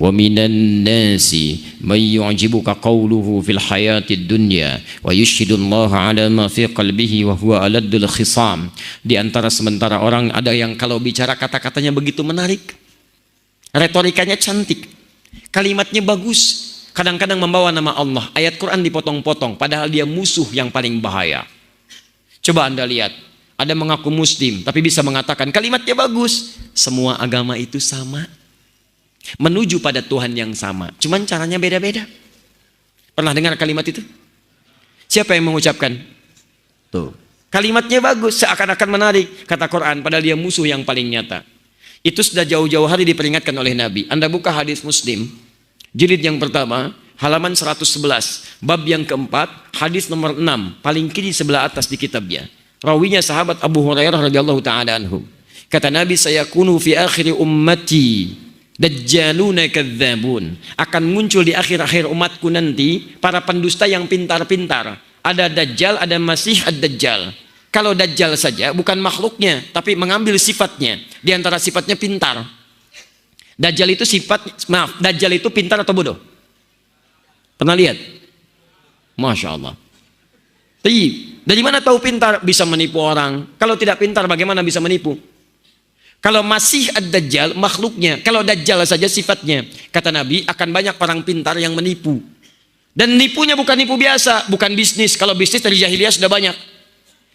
wa minan nasi may yu'jibuka qawluhu fil hayatid dunya wa yushhidullaha ala ma fi qalbihi wa huwa aladdul khisam. Di antara sementara orang ada yang kalau bicara kata-katanya begitu menarik, retorikanya cantik, kalimatnya bagus, kadang-kadang membawa nama Allah, ayat Quran dipotong-potong, padahal dia musuh yang paling bahaya. Coba Anda lihat, ada mengaku muslim tapi bisa mengatakan kalimatnya bagus. Semua agama itu sama, menuju pada Tuhan yang sama, cuman caranya beda-beda. Pernah dengar kalimat itu? Siapa yang mengucapkan? Tuh, kalimatnya bagus, seakan-akan menarik, kata Quran, padahal dia musuh yang paling nyata. Itu sudah jauh-jauh hari diperingatkan oleh Nabi. Anda buka hadis Muslim jilid yang pertama, halaman 111, bab yang keempat, hadis nomor 6, paling kiri sebelah atas di kitabnya. Rawinya sahabat Abu Hurairah radhiyallahu taala anhu. Kata Nabi, sayakunu fi akhir ummati dajjaluna kadzabun. Akan muncul di akhir-akhir umatku nanti para pendusta yang pintar-pintar. Ada dajjal, ada masih ad-dajjal. Kalau dajjal saja bukan makhluknya, tapi mengambil sifatnya. Di antara sifatnya pintar. Dajjal itu Dajjal itu pintar atau bodoh? Pernah lihat? Masya Allah. Dari mana tahu pintar? Bisa menipu orang. Kalau tidak pintar bagaimana bisa menipu? Kalau masih ad-dajjal makhluknya, kalau dajjal saja sifatnya, kata Nabi, akan banyak orang pintar yang menipu. Dan nipunya bukan nipu biasa, bukan bisnis. Kalau bisnis dari jahiliyah sudah banyak.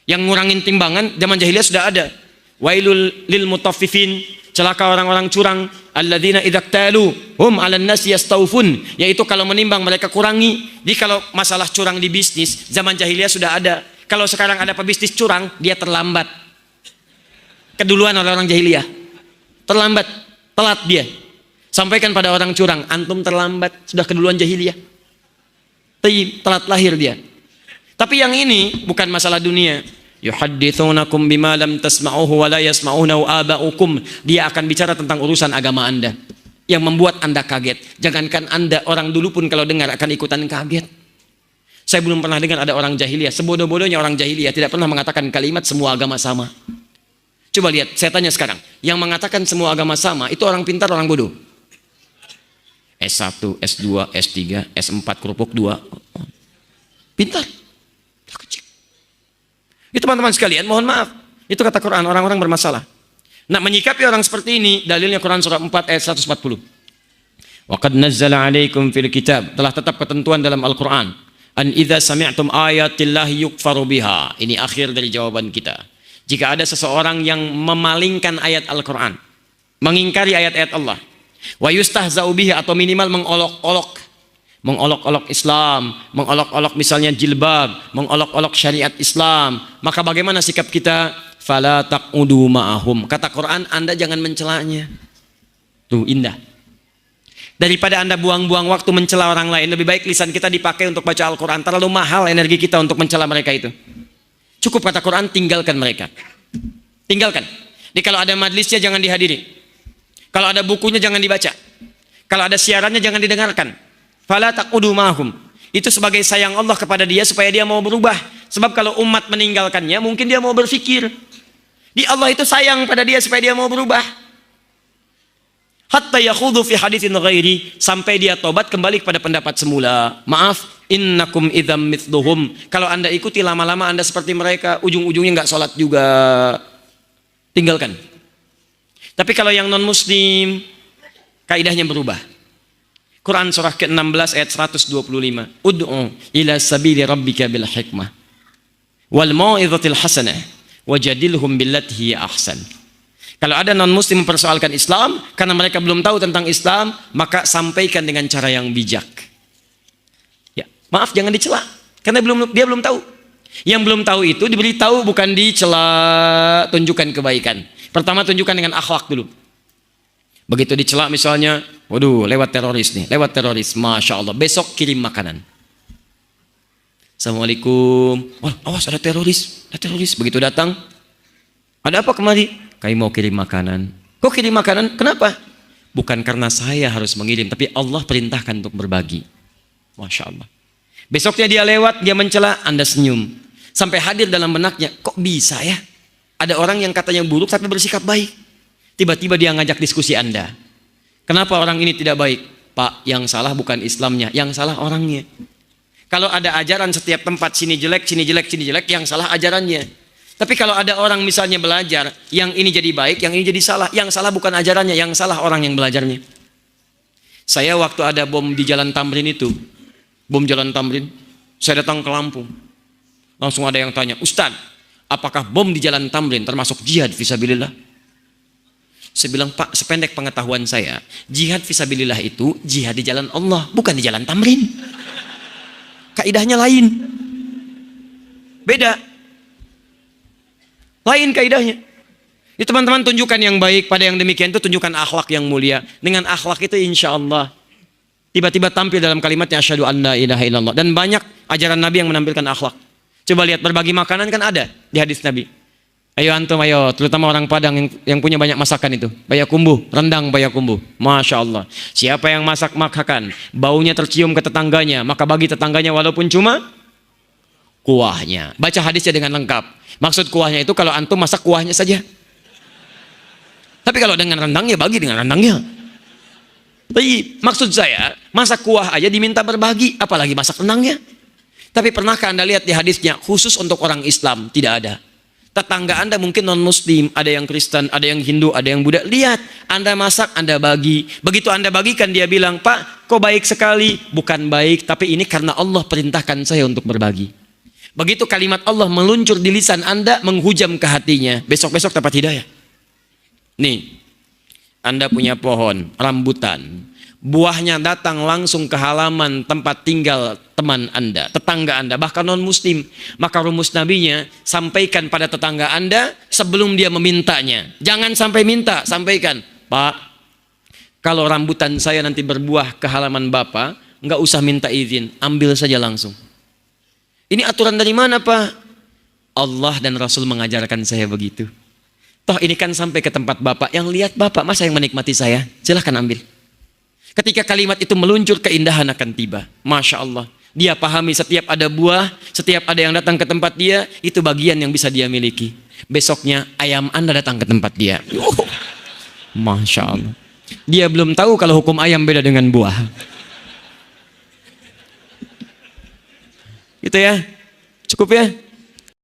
Yang ngurangin timbangan zaman jahiliyah sudah ada. Wailul lil mutaffifin, celaka orang-orang curang, alladzina idza qtalu hum 'alan nasi yastawfun, yaitu kalau menimbang mereka kurangi. Jadi kalau masalah curang di bisnis zaman jahiliyah sudah ada. Kalau sekarang ada pebisnis curang, dia terlambat. Keduluan oleh orang jahiliyah. Terlambat, telat dia. Sampaikan pada orang curang, antum terlambat, sudah keduluan jahiliyah. Telat lahir dia. Tapi yang ini bukan masalah dunia. Yuhadditsunakum bima lam tasma'uhu wa la yasma'unahu aba'ukum. Dia akan bicara tentang urusan agama Anda yang membuat Anda kaget. Jangankan Anda, orang dulu pun kalau dengar akan ikutan kaget. Saya belum pernah dengar ada orang jahiliyah, sebodoh-bodohnya orang jahiliyah tidak pernah mengatakan kalimat semua agama sama. Coba lihat, saya tanya sekarang, yang mengatakan semua agama sama itu orang pintar, orang bodoh? S1, S2, S3, S4, kerupuk 2. Pintar. Kecil. Itu teman-teman sekalian, mohon maaf. Itu kata Quran, orang-orang bermasalah. Nah, menyikapi orang seperti ini, dalilnya Quran surah 4 ayat 140. Wa qad nazzala 'alaikum fil kitab, telah tetap ketentuan dalam Al-Qur'an, an idza sami'tum ayatillahi yukfaru biha. Ini akhir dari jawaban kita. Jika ada seseorang yang memalingkan ayat Al-Quran, mengingkari ayat-ayat Allah, wa yustahza'u bihi, atau minimal mengolok-olok Islam, mengolok-olok misalnya jilbab, mengolok-olok syariat Islam, maka bagaimana sikap kita? Fala taqudu ma'ahum. Kata Quran, Anda jangan mencelanya. Tuh, indah. Daripada Anda buang-buang waktu mencela orang lain, lebih baik lisan kita dipakai untuk baca Al-Quran. Terlalu mahal energi kita untuk mencela mereka itu. Cukup kata Quran, tinggalkan mereka. Tinggalkan. Jadi kalau ada majlisnya jangan dihadiri. Kalau ada bukunya jangan dibaca. Kalau ada siarannya jangan didengarkan. Fala taqudu ma'hum. Itu sebagai sayang Allah kepada dia supaya dia mau berubah. Sebab kalau umat meninggalkannya, mungkin dia mau berpikir. Di Allah itu sayang pada dia supaya dia mau berubah. Hatta yakhudhu fi haditsin ghairi, sampai dia tobat kembali kepada pendapat semula. Maaf, innakum idzam mithluhum. Kalau Anda ikuti lama-lama Anda seperti mereka, ujung-ujungnya enggak sholat juga. Tinggalkan. Tapi kalau yang non muslim, kaidahnya berubah. Quran surah ke-16 ayat 125. Ud'u ila sabili rabbika bil hikmah wal mau'izatil hasanah wajadilhum billati hiya ahsan. Kalau ada non-muslim mempersoalkan Islam, karena mereka belum tahu tentang Islam, maka sampaikan dengan cara yang bijak. Ya, maaf, jangan dicela, karena dia belum tahu. Yang belum tahu itu diberitahu, bukan dicela. Tunjukkan kebaikan. Pertama, tunjukkan dengan akhlak dulu. Begitu dicela misalnya, waduh, lewat teroris nih, lewat teroris, Masya Allah, besok kirim makanan. Assalamualaikum. Wah, awas, ada teroris. Begitu datang, ada apa kemari? Kami mau kirim makanan. Kok kirim makanan? Kenapa? Bukan karena saya harus mengirim, tapi Allah perintahkan untuk berbagi. Masya Allah. Besoknya dia lewat, dia mencela, Anda senyum. Sampai hadir dalam benaknya, kok bisa ya? Ada orang yang katanya buruk tapi bersikap baik. Tiba-tiba dia ngajak diskusi Anda. Kenapa orang ini tidak baik? Pak, yang salah bukan Islamnya, yang salah orangnya. Kalau ada ajaran setiap tempat, sini jelek, sini jelek, sini jelek, yang salah ajarannya. Tapi kalau ada orang misalnya belajar, yang ini jadi baik, yang ini jadi salah. Yang salah bukan ajarannya, yang salah orang yang belajarnya. Saya waktu ada bom di Jalan Tamrin itu, bom Jalan Tamrin, saya datang ke Lampung. Langsung ada yang tanya, Ustaz, apakah bom di Jalan Tamrin termasuk jihad fisabilillah? Saya bilang, Pak, sependek pengetahuan saya, jihad fisabilillah itu jihad di jalan Allah, bukan di Jalan Tamrin. Kaidahnya lain. Beda. Lain kaidahnya. Ya, teman-teman, tunjukkan yang baik pada yang demikian itu, tunjukkan akhlak yang mulia. Dengan akhlak itu insya Allah tiba-tiba tampil dalam kalimatnya asyhadu an la ilaha illallah. Dan banyak ajaran Nabi yang menampilkan akhlak. Coba lihat, berbagi makanan kan ada di hadis Nabi. Ayo antum, ayo, terutama orang Padang yang punya banyak masakan itu. Payakumbuh, rendang payakumbuh. Masya Allah. Siapa yang masak makan, baunya tercium ke tetangganya, maka bagi tetangganya walaupun cuma kuahnya. Baca hadisnya dengan lengkap. Maksud kuahnya itu kalau antum masak kuahnya saja. Tapi kalau dengan rendangnya, bagi dengan rendangnya. Tapi maksud saya, masak kuah aja diminta berbagi, apalagi masak rendangnya. Tapi pernahkah Anda lihat di hadisnya, khusus untuk orang Islam? Tidak ada. Tetangga Anda mungkin non-muslim, ada yang Kristen, ada yang Hindu, ada yang Buddha. Lihat, Anda masak, Anda bagi. Begitu Anda bagikan, dia bilang, Pak, kok baik sekali. Bukan baik, tapi ini karena Allah perintahkan saya untuk berbagi. Begitu kalimat Allah meluncur di lisan Anda, menghujam ke hatinya. Besok-besok dapat hidayah. Nih, Anda punya pohon, rambutan. Buahnya datang langsung ke halaman tempat tinggal teman Anda, tetangga Anda, bahkan non-muslim. Maka rumus nabinya, sampaikan pada tetangga Anda sebelum dia memintanya. Jangan sampai minta, sampaikan, Pak, kalau rambutan saya nanti berbuah ke halaman Bapak, nggak usah minta izin, ambil saja langsung. Ini aturan dari mana, Pak? Allah dan Rasul mengajarkan saya begitu. Toh ini kan sampai ke tempat Bapak, yang lihat Bapak, masa yang menikmati saya? Silahkan ambil. Ketika kalimat itu meluncur, keindahan akan tiba. Masya Allah. Dia pahami setiap ada buah, setiap ada yang datang ke tempat dia, itu bagian yang bisa dia miliki. Besoknya ayam Anda datang ke tempat dia. Masya Allah. Dia belum tahu kalau hukum ayam beda dengan buah. Gitu ya. Cukup ya.